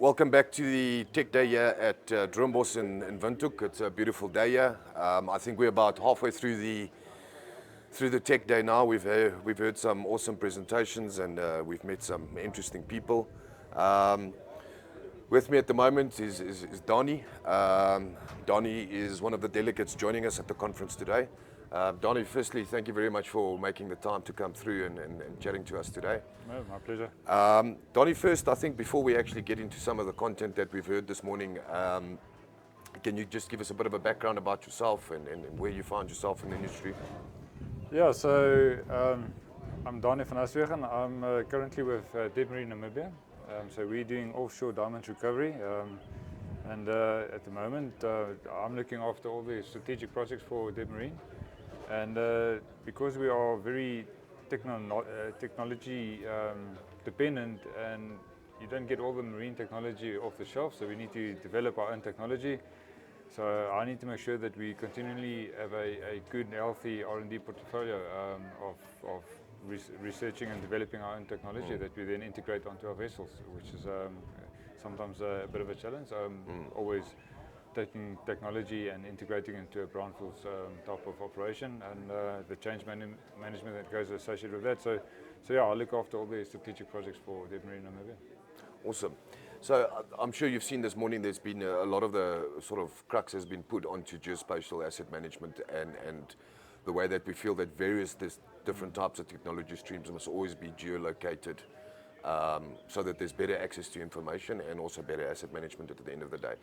Welcome back to the Tech Day here at Droombos in Windhoek. It's a beautiful day here. I think we're about halfway through the Tech Day now. We've heard some awesome presentations and we've met some interesting people. With me at the moment is Danie. Danie is one of the delegates joining us at the conference today. Danie, firstly, thank you very much for making the time to come through and chatting to us today. No, my pleasure. Danie, first, I think before we actually get into some of the content that we've heard this morning, can you just give us a bit of a background about yourself and where you find yourself in the industry? Yeah, so I'm Danie Van Aswegen. I'm currently with Debmarine Namibia. So we're doing offshore diamond recovery. And at the moment, I'm looking after all the strategic projects for Debmarine. And because we are very technology dependent, and you don't get all the marine technology off the shelf, so we need to develop our own technology. So I need to make sure that we continually have a good, healthy R&D portfolio of researching and developing our own technology that we then integrate onto our vessels, which is sometimes a bit of a challenge. Always taking technology and integrating into a brownfield type of operation, and the change management that goes associated with that. So yeah, I look after all the strategic projects for Debmarine Namibia. Awesome. So I'm sure you've seen this morning there's been a lot of the sort of crux has been put onto geospatial asset management and the way that we feel that various different types of technology streams must always be geolocated so that there's better access to information and also better asset management at the end of the day.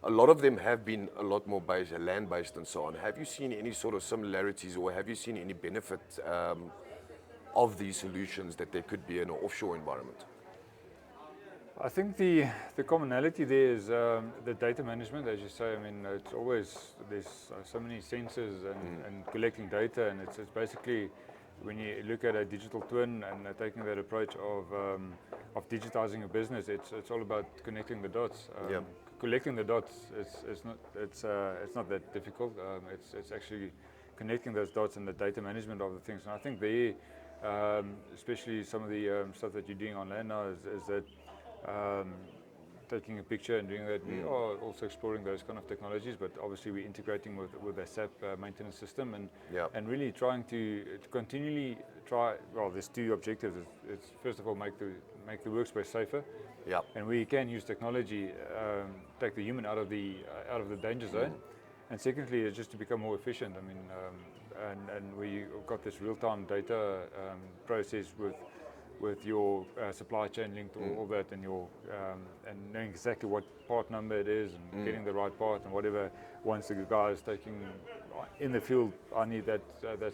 A lot of them have been a lot more land-based and so on. Have you seen any sort of similarities, or have you seen any benefit of these solutions that there could be in an offshore environment? I think the commonality there is the data management, as you say. I mean, it's always, there's so many sensors and collecting data, and it's basically, when you look at a digital twin and taking that approach of digitizing a business, it's all about connecting the dots. Collecting the dots it's not that difficult. It's actually connecting those dots and the data management of the things. And I think there, especially some of the stuff that you're doing on land now is that taking a picture and doing that. We are also exploring those kind of technologies, but obviously we're integrating with a SAP maintenance system and really trying to continually try. Well, there's two objectives. It's first of all make the workspace safer. And we can use technology, take the human out of the danger zone, and secondly, just to become more efficient. I mean, and we got this real-time data process with your supply chain linked to all that, and your and knowing exactly what part number it is and getting the right part and whatever. Once the guy is taking in the field, I need that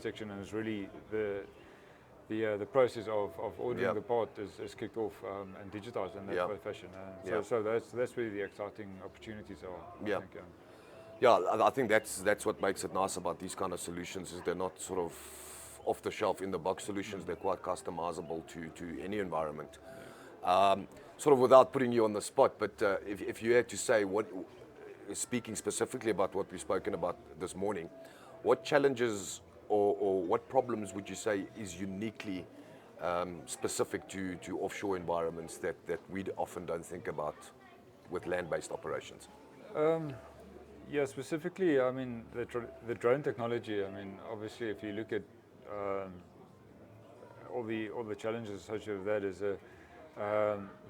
section, and it's really the process of ordering the part is kicked off and digitized in that fashion. So that's really the exciting opportunities are. I think, I think that's what makes it nice about these kind of solutions, is they're not sort of off the shelf in the box solutions. They're quite customizable to any environment. Sort of without putting you on the spot, but if you had to say, speaking specifically about what we've spoken about this morning, what challenges or what problems would you say is uniquely specific to offshore environments that we often don't think about with land-based operations? Yeah, specifically, I mean, the drone technology. I mean, obviously, if you look at all the challenges associated with that, is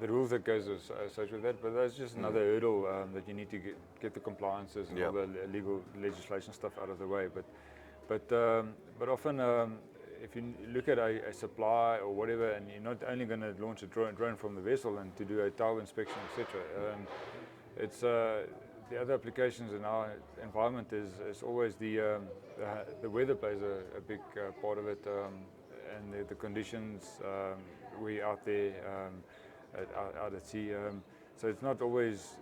the rules that goes associated with that. But that's just another hurdle that you need to get the compliances and all the legal legislation stuff out of the way. But often, if you look at a supply or whatever, and you're not only going to launch a drone from the vessel and to do a tower inspection, etc. It's the other applications in our environment is always the weather plays a big part of it, and the conditions we out there out at sea. So it's not always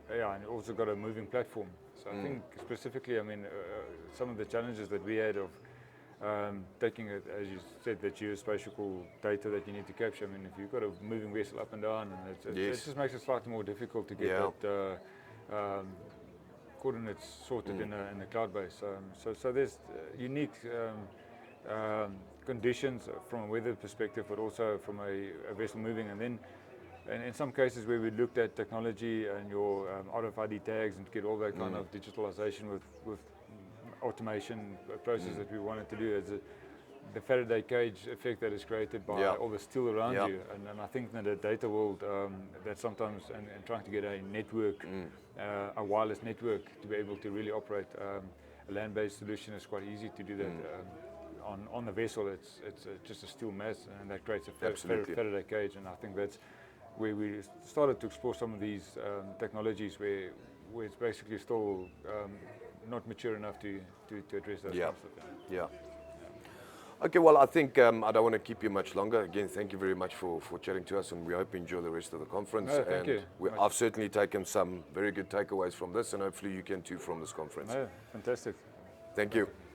and you also got a moving platform. So I think specifically, I mean, some of the challenges that we had of taking it, as you said, the geospatial data that you need to capture. I mean, if you've got a moving vessel up and down, and it just makes it slightly more difficult to get that coordinates sorted in a cloud base. So there's unique conditions from a weather perspective, but also from a vessel moving, and then And in some cases where we looked at technology and your RFID tags and get all that kind of digitalization with automation process that we wanted to do, as the Faraday cage effect that is created by all the steel around you. And I think in the data world, that sometimes, and trying to get a network, a wireless network to be able to really operate a land-based solution is quite easy to do that. On the vessel, it's just a steel mass, and that creates a Faraday cage, and I think that's where we started to explore some of these technologies where it's basically still not mature enough to address those kinds of things. Yeah. Okay, well, I think I don't want to keep you much longer. Again, thank you very much for chatting to us, and we hope you enjoy the rest of the conference. No, thank you. I've certainly taken some very good takeaways from this, and hopefully you can too from this conference. No, fantastic. Thank you.